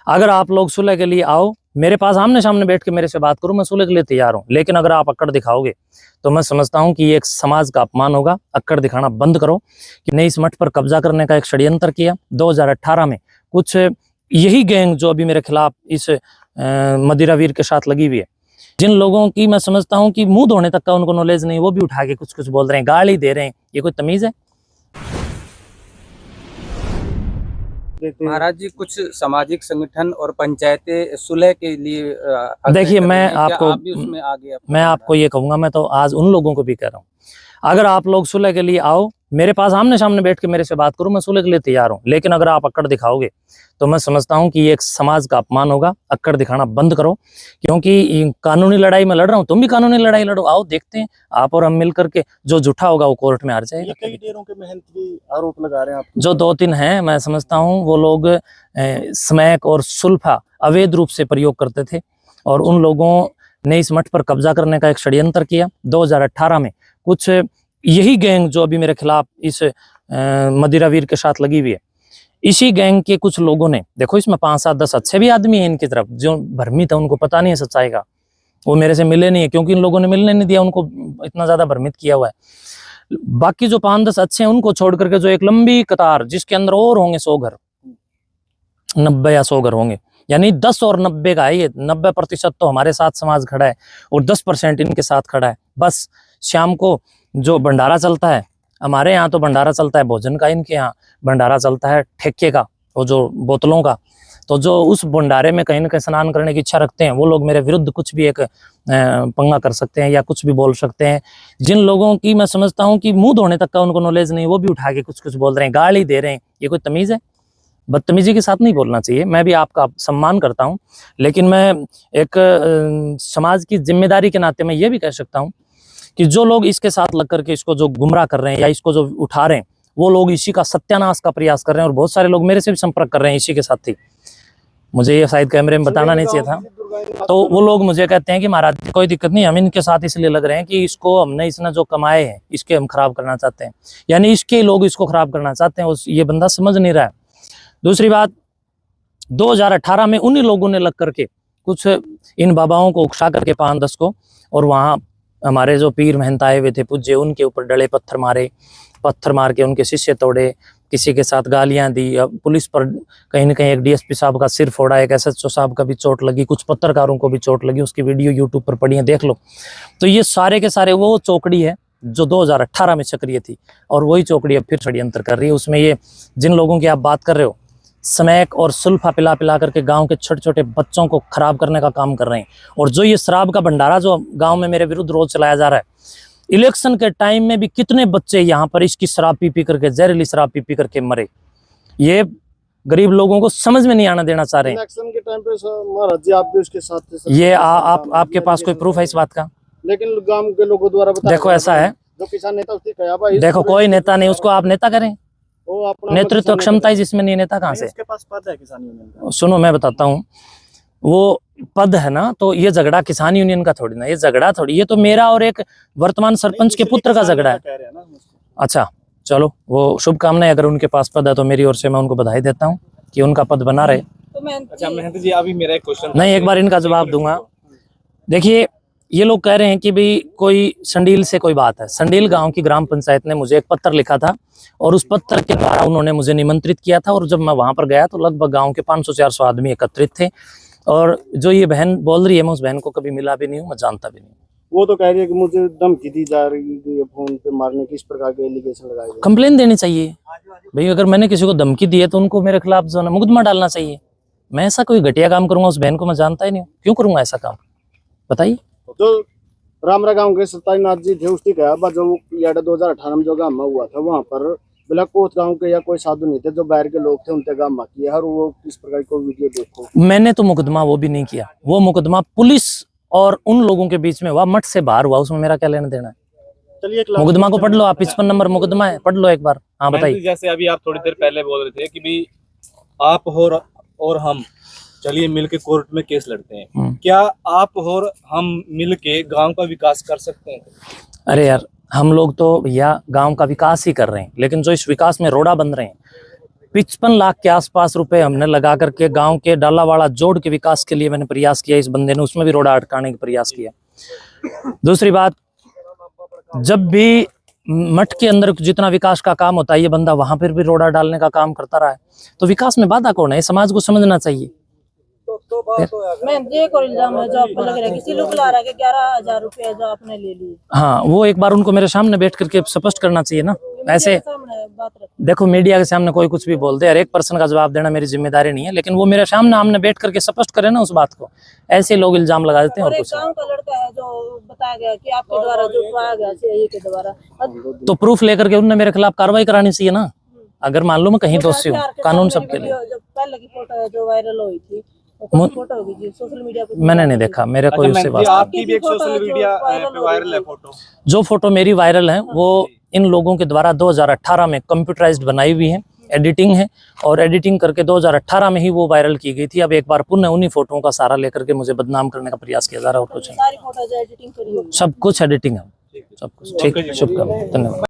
अगर आप लोग सुलह के लिए आओ, मेरे पास आमने सामने बैठ के मेरे से बात करो, मैं सुलह के लिए तैयार हूँ। लेकिन अगर आप अक्कड़ दिखाओगे तो मैं समझता हूँ कि ये एक समाज का अपमान होगा। अक्कड़ दिखाना बंद करो कि नहीं, इस मठ पर कब्जा करने का एक षड्यंत्र किया 2018 में। कुछ यही गैंग जो अभी मेरे खिलाफ इस मदिरावीर के साथ लगी हुई है, जिन लोगों की मैं समझता हूँ कि मुंह धोने तक का उनको नॉलेज नहीं, वो भी उठा के कुछ कुछ बोल रहे हैं, गाली दे रहे हैं। ये कोई तमीज है? महाराज जी, कुछ सामाजिक संगठन और पंचायतें सुलह के लिए देखिए, मैं आपको ये कहूंगा, मैं तो आज उन लोगों को भी कह रहा हूँ, अगर आप लोग सुलह के लिए आओ, मेरे पास आमने सामने बैठ के मेरे से बात करो, मैं सुलह के लिए तैयार हूँ। लेकिन अगर आप अक्कड़ दिखाओगे तो मैं समझता हूँ कि ये एक समाज का अपमान होगा। अक्कड़ दिखाना बंद करो, क्योंकि कानूनी लड़ाई में लड़ रहा हूँ, तुम भी कानूनी लड़ाई लड़ो। आओ, देखते हैं आप और हम मिल करके, जो झूठा होगा वो कोर्ट में हार जाएगा। कई डेरों के महंत भी आरोप लगा रहे हैं आप, जो 2-3 हैं, मैं समझता हूँ वो लोग स्मैक और सुल्फा अवैध रूप से प्रयोग करते थे, और उन लोगों ने इस मठ पर कब्जा करने का एक षड्यंत्र किया 2018 में। कुछ यही गैंग जो अभी मेरे खिलाफ इस मदिरावीर के साथ लगी हुई है, इसी गैंग के कुछ लोगों ने, देखो इसमें 5-7-10 अच्छे भी आदमी हैं इनकी तरफ, जो भ्रमित है, उनको पता नहीं है सच्चाई का, वो मेरे से मिले नहीं है, क्योंकि इन लोगों ने मिलने नहीं दिया, उनको इतना ज्यादा भ्रमित किया हुआ है। बाकी जो 5-10 अच्छे हैं, उनको छोड़ करके जो एक लंबी कतार, जिसके अंदर और होंगे 100 घर, 90 या 100 घर होंगे, यानी 10 और 90 का है ये। 90% तो हमारे साथ समाज खड़ा है और 10% इनके साथ खड़ा है। बस शाम को जो भंडारा चलता है, हमारे यहाँ तो भंडारा चलता है भोजन का, इनके यहाँ भंडारा चलता है ठेके का, वो जो बोतलों का। तो जो उस भंडारे में कहीं ना कहीं स्नान करने की इच्छा रखते हैं, वो लोग मेरे विरुद्ध कुछ भी एक पंगा कर सकते हैं या कुछ भी बोल सकते हैं। जिन लोगों की मैं समझता हूँ कि मुंह धोने तक का उनको नॉलेज नहीं, वो भी उठा के कुछ कुछ बोल रहे हैं, गाली दे रहे हैं। ये कोई तमीज है? बदतमीजी के साथ नहीं बोलना चाहिए। मैं भी आपका सम्मान करता हूँ, लेकिन मैं एक समाज की जिम्मेदारी के नाते मैं ये भी कह सकता हूँ कि जो लोग इसके साथ लग करके इसको जो गुमराह कर रहे हैं या इसको जो उठा रहे हैं, वो लोग इसी का सत्यानाश का प्रयास कर रहे हैं। और बहुत सारे लोग मेरे से भी संपर्क कर रहे हैं इसी के साथ ही। मुझे ये शायद कैमरे में बताना नहीं चाहिए था। तो वो लोग मुझे कहते हैं कि महाराज कोई दिक्कत नहीं, हम इनके साथ इसलिए लग रहे हैं कि इसको हमने, इसने जो कमाए हैं, इसके हम खराब करना चाहते हैं, यानी इसके लोग इसको खराब करना चाहते हैं। ये बंदा समझ नहीं रहा है। दूसरी बात, 2018 में उन्हीं लोगों ने लग करके कुछ इन बाबाओं को उकसा करके 5-10 को, और वहाँ हमारे जो पीर महंत आए हुए थे पूज्य, उनके ऊपर डले पत्थर मार के उनके शीशे तोड़े, किसी के साथ गालियां दी, पुलिस पर कहीं ना कहीं एक डीएसपी साहब का सिर फोड़ा, एक एसएचओ साहब का भी चोट लगी, कुछ पत्रकारों को भी चोट लगी। उसकी वीडियो यूट्यूब पर पड़ी है, देख लो। तो ये सारे के सारे वो चौकड़ी है जो 2018 में सक्रिय थी, और वही चौकड़ी अब फिर षड्यंत्र कर रही है। उसमें ये जिन लोगों की आप बात कर रहे हो, स्मैक और सुल्फा पिला करके गांव के छोटे छोटे बच्चों को खराब करने का काम कर रहे हैं। और जो ये शराब का भंडारा जो गांव में मेरे विरुद्ध रोज चलाया जा रहा है, इलेक्शन के टाइम में भी कितने बच्चे यहाँ पर इसकी शराब पी करके, जहरीली शराब पी करके मरे। ये गरीब लोगों को समझ में नहीं आना देना चाह रहे हैं। इलेक्शन के टाइम पे महाराज जी आप भी उसके साथ थे। ये आपके पास कोई प्रूफ है इस बात का? लेकिन गांव के लोगों द्वारा बताया, देखो ऐसा है, जो किसान नेता उसने कहा भाई, देखो कोई नेता नहीं, उसको आप नेता करें। नेतृत्व क्षमता है जिसमें नहीं, नेता कहाँ से? उसके पास पद है किसान यूनियन का। सुनो, मैं बताता हूँ, वो पद है ना, तो ये झगड़ा किसान यूनियन का थोड़ी ना, ये झगड़ा थोड़ी, ये तो मेरा और एक वर्तमान सरपंच के पुत्र का झगड़ा है। अच्छा चलो, वो शुभकामनाएं, अगर उनके पास पद है तो मेरी ओर से मैं उनको बधाई देता हूँ कि उनका पद बना रहे। अच्छा महंत जी, अभी मेरा एक क्वेश्चन नहीं, एक बार इनका जवाब दूंगा। देखिए, ये लोग कह रहे हैं कि भाई कोई संडील से कोई बात है। संडील गांव की ग्राम पंचायत ने मुझे एक पत्र लिखा था, और उस पत्र के द्वारा उन्होंने मुझे निमंत्रित किया था, और जब मैं वहां पर गया तो लगभग गांव के 500-400 आदमी एकत्रित थे। और जो ये बहन बोल रही है, मैं उस बहन को कभी मिला भी नहीं हूँ, मैं जानता भी नहीं। वो तो कह रही है कि मुझे धमकी दी जा रही है, फोन पे मारने की, इस प्रकार के एलिगेशन लगाए गए। कंप्लेन देनी चाहिए भाई, अगर मैंने किसी को धमकी दी है तो उनको मेरे खिलाफ जो है मुकदमा डालना चाहिए। मैं ऐसा कोई घटिया काम करूंगा? उस बहन को मैं जानता ही नहीं हूँ, क्यों करूंगा ऐसा काम, बताइए। जो रामरा गांव के सत्ताईनाथ जी थे, उसने कहा जो 2018 में जो गांव में हुआ था, वहाँ पर बिलाकोट गांव के या कोई साधु नहीं थे, जो बाहर के लोग थे, उनके गांव में किया। और वो किस प्रकार को वीडियो देखो, मैंने तो मुकदमा वो भी नहीं किया, वो मुकदमा पुलिस और उन लोगों के बीच में हुआ, मठ से बाहर हुआ, उसमें मेरा क्या लेना देना है? चलिए मुकदमा को पढ़ लो आप, 55 नंबर मुकदमा है, पढ़ लो एक बार। हाँ बताइए। जैसे अभी आप थोड़ी देर पहले बोल रहे थे कि भाई आप और हम चलिए मिलके कोर्ट में केस लड़ते हैं, क्या आप और हम मिलके गांव का विकास कर सकते हैं? अरे यार, हम लोग तो भैया गांव का विकास ही कर रहे हैं, लेकिन जो इस विकास में रोड़ा बन रहे हैं, 55 लाख के आसपास रुपए हमने लगा करके गांव के डालावाड़ा जोड़ के विकास के लिए मैंने प्रयास किया। इस बंदे ने उसमें भी रोड़ा अटकाने का प्रयास किया। दूसरी बात, जब भी मठ के अंदर जितना विकास का काम होता है ये बंदा वहां पर भी रोड़ा डालने का काम करता रहा है। तो विकास में बाधा कौन है, समाज को समझना चाहिए। मैं ये को इल्जाम है जो आप पर लग रहा है, किसी लोग ला रहा है कि 11,000 रुपए जो आपने ले लिए। हाँ, वो एक बार उनको मेरे सामने बैठ करके स्पष्ट करना चाहिए ना। ऐसे बात देखो, मीडिया के सामने कोई कुछ भी बोल दे, हर एक पर्सन का जवाब देना मेरी जिम्मेदारी नहीं है, लेकिन वो मेरे सामने हमने बैठ करके स्पष्ट करे ना उस बात को। ऐसे लोग इल्जाम लगा देते हैं और कुछ। गांव का लड़का है जो बताया गया कि आपके द्वारा जो पाया गया सीआईए के द्वारा, तो प्रूफ लेकर के उन्होंने मेरे खिलाफ कार्रवाई करानी चाहिए ना। अगर मान लो मैं कहीं दोषी हूँ, कानून सबके लिए। जो पहले की फोटो है जो वायरल हुई थी, फोटो होगी जी सोशल मीडिया पे, मैंने नहीं देखा, मेरा कोई उससे बात। आपकी भी एक सोशल मीडिया पे वायरल है फोटो। जो फोटो मेरी वायरल है वो इन लोगों के द्वारा 2018 में कंप्यूटराइज्ड बनाई हुई है, एडिटिंग है, और एडिटिंग करके 2018 में ही वो वायरल की गई थी। अब एक बार पुनः उन्हीं फोटोओं का सहारा लेकर के मुझे बदनाम करने का प्रयास किया जा रहा है और कुछ नहीं। सारी फोटो जो एडिटिंग करी हुई सब कुछ एडिटिंग है, सब कुछ ठीक। शुभकामनाएं, धन्यवाद।